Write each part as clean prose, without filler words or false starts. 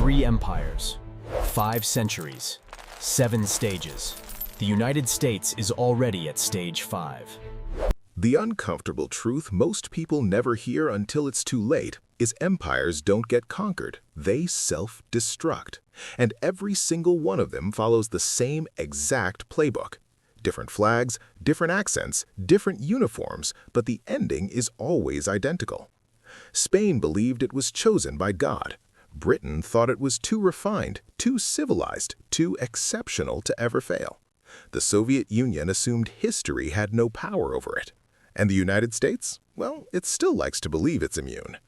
3 empires, 5 centuries, 7 stages. The United States is already at stage 5. The uncomfortable truth most people never hear until it's too late is empires don't get conquered, they self-destruct. And every single one of them follows the same exact playbook. Different flags, different accents, different uniforms, but the ending is always identical. Spain believed it was chosen by God. Britain thought it was too refined, too civilized, too exceptional to ever fail. The Soviet Union assumed history had no power over it. And the United States? Well, it still likes to believe it's immune.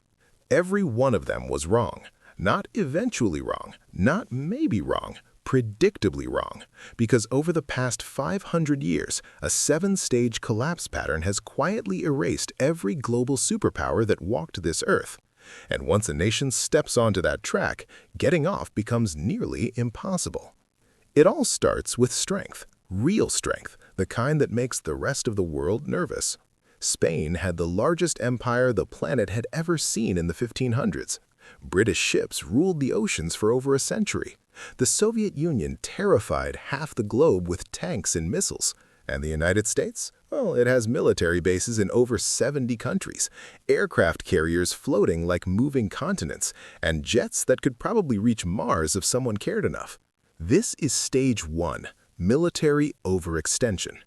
Every one of them was wrong. Not eventually wrong, not maybe wrong, predictably wrong. Because over the past 500 years, a 7-stage collapse pattern has quietly erased every global superpower that walked this earth. And once a nation steps onto that track, getting off becomes nearly impossible. It all starts with strength, real strength, the kind that makes the rest of the world nervous. Spain had the largest empire the planet had ever seen in the 1500s. British ships ruled the oceans for over a century. The Soviet Union terrified half the globe with tanks and missiles. And the United States? Well, it has military bases in over 70 countries, aircraft carriers floating like moving continents, and jets that could probably reach Mars if someone cared enough. This is stage 1, military overextension.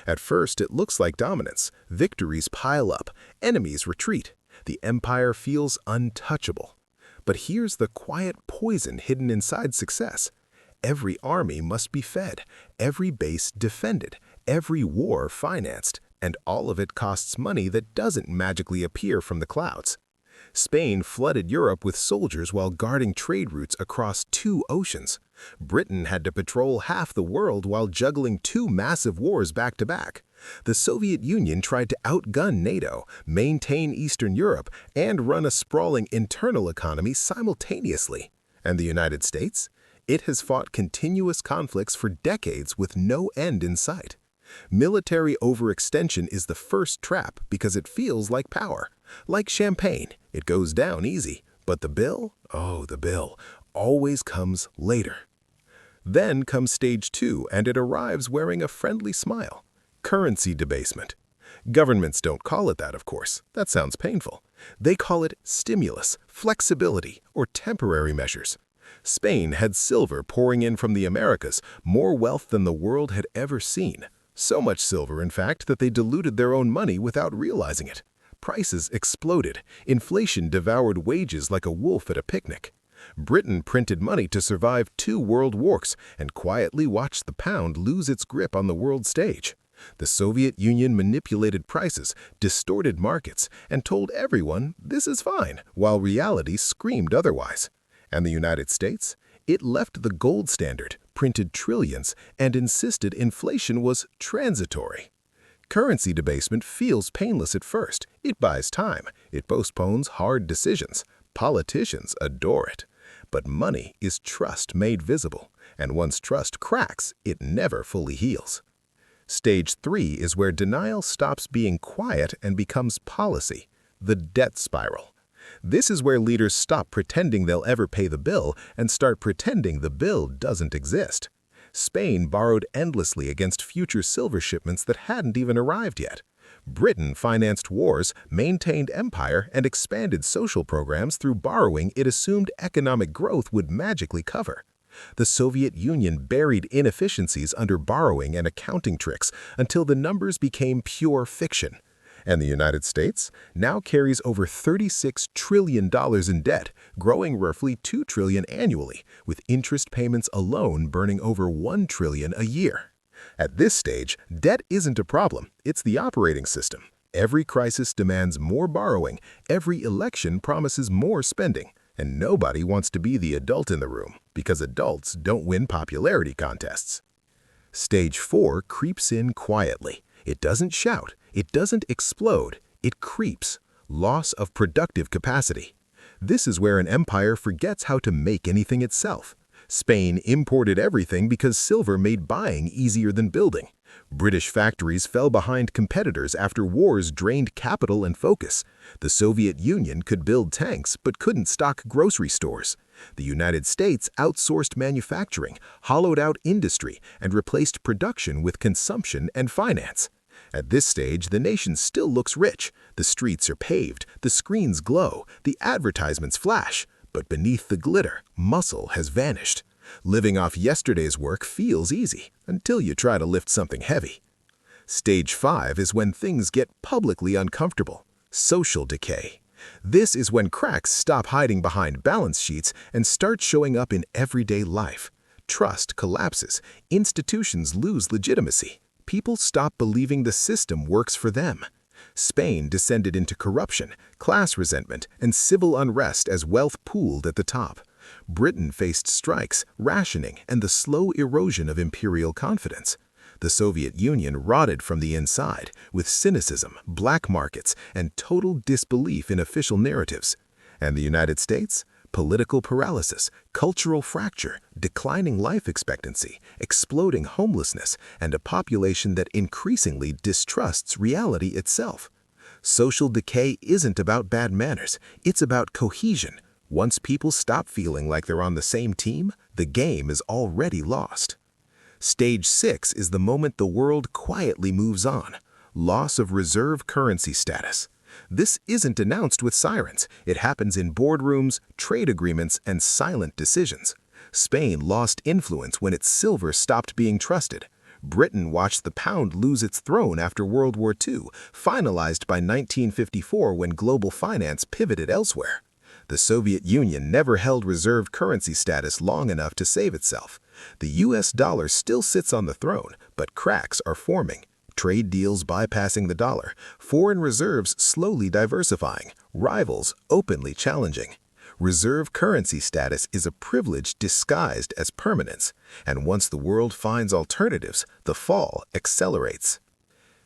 At first, it looks like dominance. Victories pile up, enemies retreat. The empire feels untouchable. But here's the quiet poison hidden inside success. Every army must be fed, every base defended, every war financed, and all of it costs money that doesn't magically appear from the clouds. Spain flooded Europe with soldiers while guarding trade routes across 2 oceans. Britain had to patrol half the world while juggling 2 massive wars back-to-back. The Soviet Union tried to outgun NATO, maintain Eastern Europe, and run a sprawling internal economy simultaneously. And the United States? It has fought continuous conflicts for decades with no end in sight. Military overextension is the first trap because it feels like power. Like champagne, it goes down easy, but the bill? Oh, the bill always comes later. Then comes stage 2, and it arrives wearing a friendly smile. Currency debasement. Governments don't call it that, of course. That sounds painful. They call it stimulus, flexibility, or temporary measures. Spain had silver pouring in from the Americas, more wealth than the world had ever seen. So much silver, in fact, that they diluted their own money without realizing it. Prices exploded. Inflation devoured wages like a wolf at a picnic. Britain printed money to survive 2 world wars and quietly watched the pound lose its grip on the world stage. The Soviet Union manipulated prices, distorted markets, and told everyone this is fine, while reality screamed otherwise. And the United States? It left the gold standard, printed trillions, and insisted inflation was transitory. Currency debasement feels painless at first. It buys time. It postpones hard decisions. Politicians adore it. But money is trust made visible, and once trust cracks, it never fully heals. Stage 3 is where denial stops being quiet and becomes policy, the debt spiral. This is where leaders stop pretending they'll ever pay the bill and start pretending the bill doesn't exist. Spain borrowed endlessly against future silver shipments that hadn't even arrived yet. Britain financed wars, maintained empire, and expanded social programs through borrowing it assumed economic growth would magically cover. The Soviet Union buried inefficiencies under borrowing and accounting tricks until the numbers became pure fiction. And the United States now carries over $36 trillion in debt, growing roughly $2 trillion annually, with interest payments alone burning over $1 trillion a year. At this stage, debt isn't a problem, it's the operating system. Every crisis demands more borrowing, every election promises more spending, and nobody wants to be the adult in the room, because adults don't win popularity contests. Stage 4 creeps in quietly. It doesn't shout, it doesn't explode, it creeps. Loss of productive capacity. This is where an empire forgets how to make anything itself. Spain imported everything because silver made buying easier than building. British factories fell behind competitors after wars drained capital and focus. The Soviet Union could build tanks but couldn't stock grocery stores. The United States outsourced manufacturing, hollowed out industry, and replaced production with consumption and finance. At this stage, the nation still looks rich. The streets are paved, the screens glow, the advertisements flash. But beneath the glitter, muscle has vanished. Living off yesterday's work feels easy until you try to lift something heavy. Stage 5 is when things get publicly uncomfortable. Social decay. This is when cracks stop hiding behind balance sheets and start showing up in everyday life. Trust collapses. Institutions lose legitimacy. People stop believing the system works for them. Spain descended into corruption, class resentment, and civil unrest as wealth pooled at the top. Britain faced strikes, rationing, and the slow erosion of imperial confidence. The Soviet Union rotted from the inside, with cynicism, black markets, and total disbelief in official narratives. And the United States? Political paralysis, cultural fracture, declining life expectancy, exploding homelessness, and a population that increasingly distrusts reality itself. Social decay isn't about bad manners, it's about cohesion. Once people stop feeling like they're on the same team, the game is already lost. Stage 6 is the moment the world quietly moves on. Loss of reserve currency status. This isn't announced with sirens. It happens in boardrooms, trade agreements, and silent decisions. Spain lost influence when its silver stopped being trusted. Britain watched the pound lose its throne after World War II, finalized by 1954 when global finance pivoted elsewhere. The Soviet Union never held reserve currency status long enough to save itself. The US dollar still sits on the throne, but cracks are forming. Trade deals bypassing the dollar, foreign reserves slowly diversifying, rivals openly challenging. Reserve currency status is a privilege disguised as permanence, and once the world finds alternatives, the fall accelerates.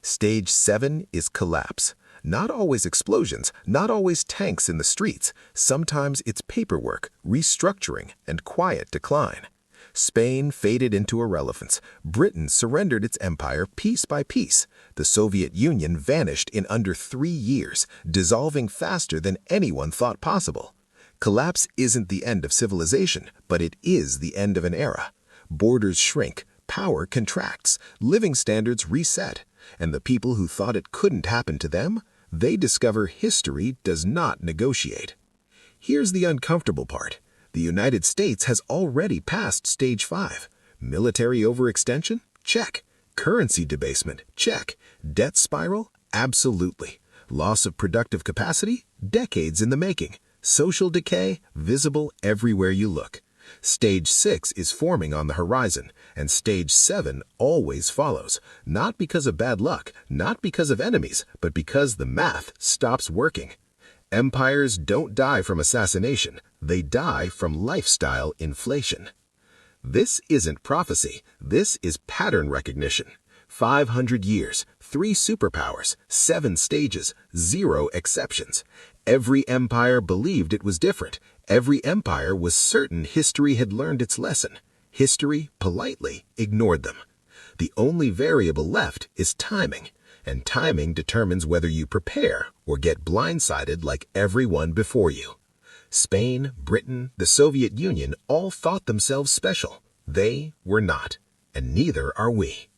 Stage 7 is collapse. Not always explosions, not always tanks in the streets. Sometimes it's paperwork, restructuring, and quiet decline. Spain faded into irrelevance. Britain surrendered its empire piece by piece. The Soviet Union vanished in under 3 years, dissolving faster than anyone thought possible. Collapse isn't the end of civilization, but it is the end of an era. Borders shrink, power contracts, living standards reset, and the people who thought it couldn't happen to them, they discover history does not negotiate. Here's the uncomfortable part. The United States has already passed stage 5. Military overextension? Check. Currency debasement? Check. Debt spiral? Absolutely. Loss of productive capacity? Decades in the making. Social decay? Visible everywhere you look. Stage 6 is forming on the horizon, and stage 7 always follows, not because of bad luck, not because of enemies, but because the math stops working. Empires don't die from assassination, they die from lifestyle inflation. This isn't prophecy, this is pattern recognition. 500 years, 3 superpowers, 7 stages, 0 exceptions. Every empire believed it was different. Every empire was certain history had learned its lesson. History politely ignored them. The only variable left is timing, and timing determines whether you prepare or get blindsided like everyone before you. Spain, Britain, the Soviet Union all thought themselves special. They were not, and neither are we.